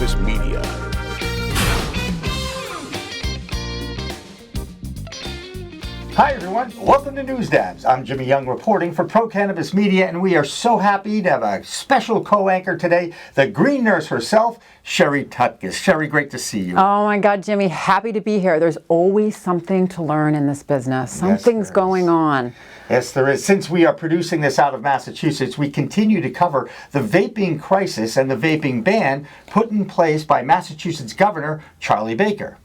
Cannabis Media. Hi everyone, welcome to News Dabs. I'm Jimmy Young reporting for Pro Cannabis Media, and we are so happy to have a special co-anchor today, the green nurse herself, Sherri Tutkus. Sherri, great to see you. Oh my God, Jimmy, happy to be here. There's always something to learn in this business. Something's going on. Yes, there is. Since we are producing this out of Massachusetts, we continue to cover the vaping crisis and the vaping ban put in place by Massachusetts Governor Charlie Baker.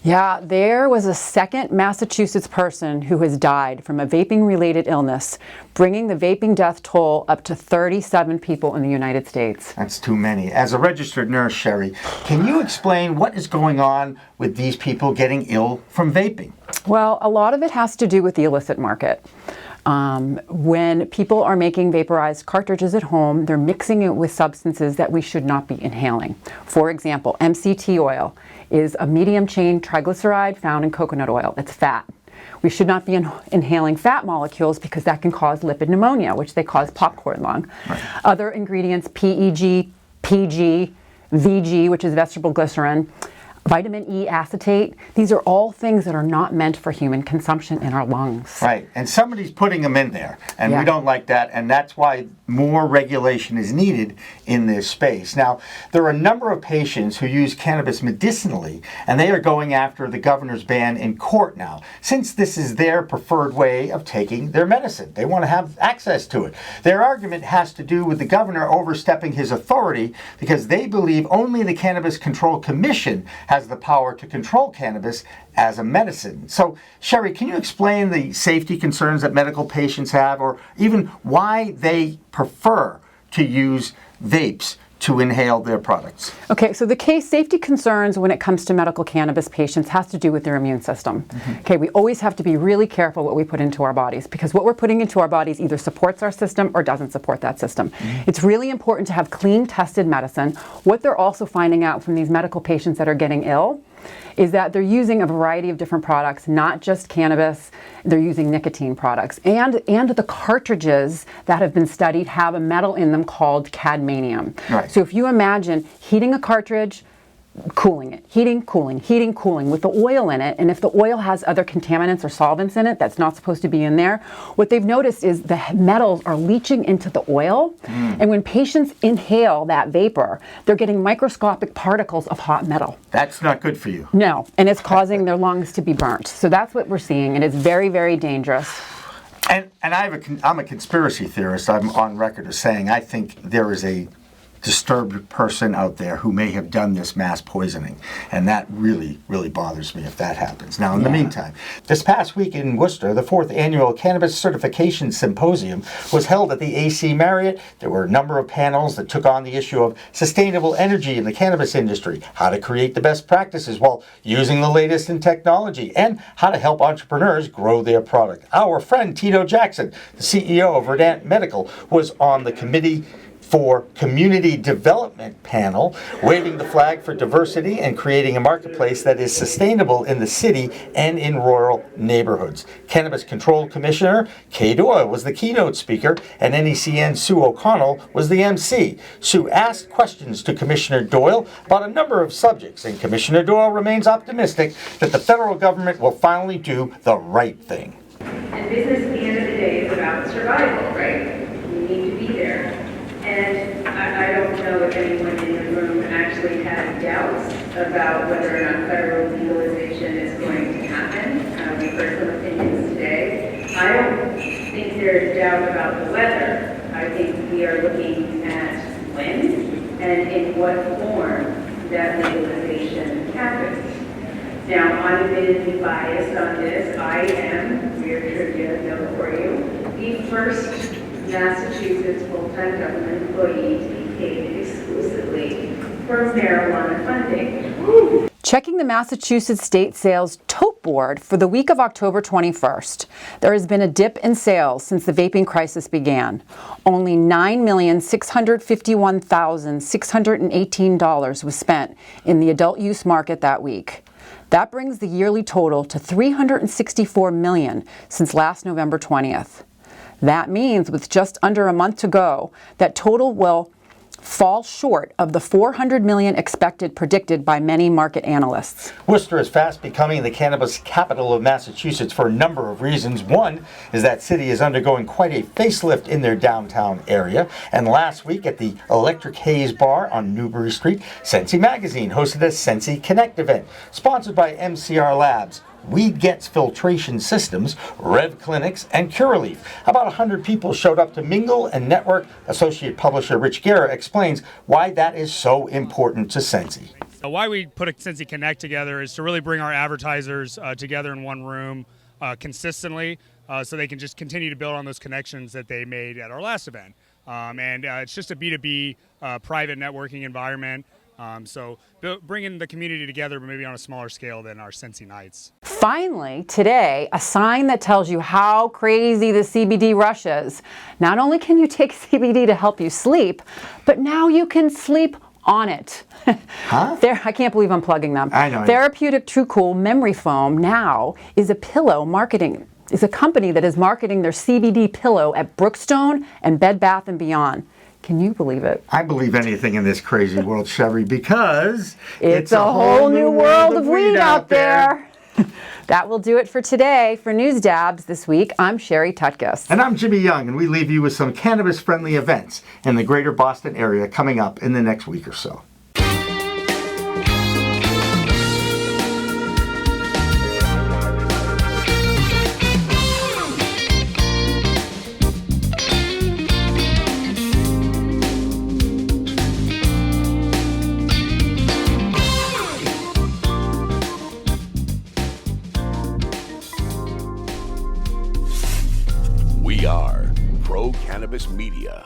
Yeah, there was a second Massachusetts person who has died from a vaping-related illness, bringing the vaping death toll up to 37 people in the United States. That's too many. As a registered nurse, Sherri, can you explain what is going on with these people getting ill from vaping? Well, a lot of it has to do with the illicit market. When people are making vaporized cartridges at home, they're mixing it with substances that we should not be inhaling. For example, MCT oil is a medium-chain triglyceride found in coconut oil. It's fat. We should not be inhaling fat molecules because that can cause lipid pneumonia, which they cause popcorn lung. Right. Other ingredients, PEG, PG, VG, which is vegetable glycerin, vitamin E acetate, these are all things that are not meant for human consumption in our lungs. Right, and somebody's putting them in there, and we don't like that, and that's why more regulation is needed in this space. Now, there are a number of patients who use cannabis medicinally, and they are going after the governor's ban in court now, since this is their preferred way of taking their medicine. They want to have access to it. Their argument has to do with the governor overstepping his authority because they believe only the Cannabis Control Commission has the power to control cannabis as a medicine. So, Sherri, can you explain the safety concerns that medical patients have, or even why they prefer to use vapes to inhale their products? Okay, so the case safety concerns when it comes to medical cannabis patients has to do with their immune system. Okay, we always have to be really careful what we put into our bodies, because what we're putting into our bodies either supports our system or doesn't support that system. It's really important to have clean, tested medicine. What they're also finding out from these medical patients that are getting ill is that they're using a variety of different products, not just cannabis. They're using nicotine products. And the cartridges that have been studied have a metal in them called cadmium. Right. So if you imagine heating a cartridge, cooling it, heating, cooling with the oil in it, and if the oil has other contaminants or solvents in it that's not supposed to be in there, what they've noticed is the metals are leaching into the oil, and when patients inhale that vapor, they're getting microscopic particles of hot metal. That's not good for you. No, and it's causing their lungs to be burnt. So that's what we're seeing, and it's very, very dangerous. And I'm a conspiracy theorist. I'm on record as saying I think there is a disturbed person out there who may have done this mass poisoning, and that really, really bothers me if that happens. Now, in the meantime, this past week in Worcester, the 4th annual Cannabis Certification Symposium was held at the AC Marriott. There were a number of panels that took on the issue of sustainable energy in the cannabis industry, how to create the best practices while using the latest in technology, and how to help entrepreneurs grow their product. Our friend Tito Jackson, the CEO of Verdant Medical, was on the committee for Community Development panel, waving the flag for diversity and creating a marketplace that is sustainable in the city and in rural neighborhoods. Cannabis Control Commissioner Kay Doyle was the keynote speaker, and NECN Sue O'Connell was the MC. Sue asked questions to Commissioner Doyle about a number of subjects, and Commissioner Doyle remains optimistic that the federal government will finally do the right thing. And business at the end of the day is about survival, right? You need to be there. And I don't know if anyone in the room actually has doubts about whether or not federal legalization is going to happen. We've heard some opinions today. I don't think there's doubt about the whether. I think we are looking at when and in what form that legalization happens. Now, I'm admittedly biased on this. I am, weird trivia note for you, the first Massachusetts full-time government employee to be paid exclusively for marijuana funding. Woo! Checking the Massachusetts State Sales Tote Board for the week of October 21st, there has been a dip in sales since the vaping crisis began. Only $9,651,618 was spent in the adult use market that week. That brings the yearly total to $364 million since last November 20th. That means with just under a month to go, that total will fall short of the $400 million expected predicted by many market analysts. Worcester is fast becoming the cannabis capital of Massachusetts for a number of reasons. One is that city is undergoing quite a facelift in their downtown area. And last week at the Electric Haze bar on Newbury Street, Sensi Magazine hosted a Sensi Connect event, sponsored by MCR Labs, Weed Gets Filtration Systems, Rev Clinics, and Curaleaf. About 100 people showed up to mingle and network. Associate publisher Rich Guerra explains why that is so important to Sensi. Why we put a Sensi Connect together is to really bring our advertisers together in one room consistently so they can just continue to build on those connections that they made at our last event. It's just a B2B private networking environment. So bringing the community together, but maybe on a smaller scale than our Sensi nights. Finally, today, a sign that tells you how crazy the CBD rush is. Not only can you take CBD to help you sleep, but now you can sleep on it. Huh? I can't believe I'm plugging them. I know. Therapeutic True Cool Memory Foam now is a company that is marketing their CBD pillow at Brookstone and Bed Bath & Beyond. Can you believe it? I believe anything in this crazy world, Sherri, because it's a whole new world of weed out there. That will do it for today. For News Dabs this week, I'm Sherri Tutkus. And I'm Jimmy Young, and we leave you with some cannabis-friendly events in the greater Boston area coming up in the next week or so. We are Pro Cannabis Media.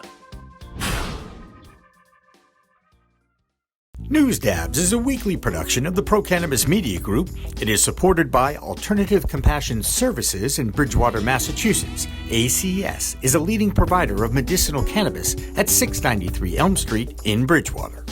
News Dabs is a weekly production of the Pro Cannabis Media Group. It is supported by Alternative Compassion Services in Bridgewater, Massachusetts. ACS is a leading provider of medicinal cannabis at 693 Elm Street in Bridgewater.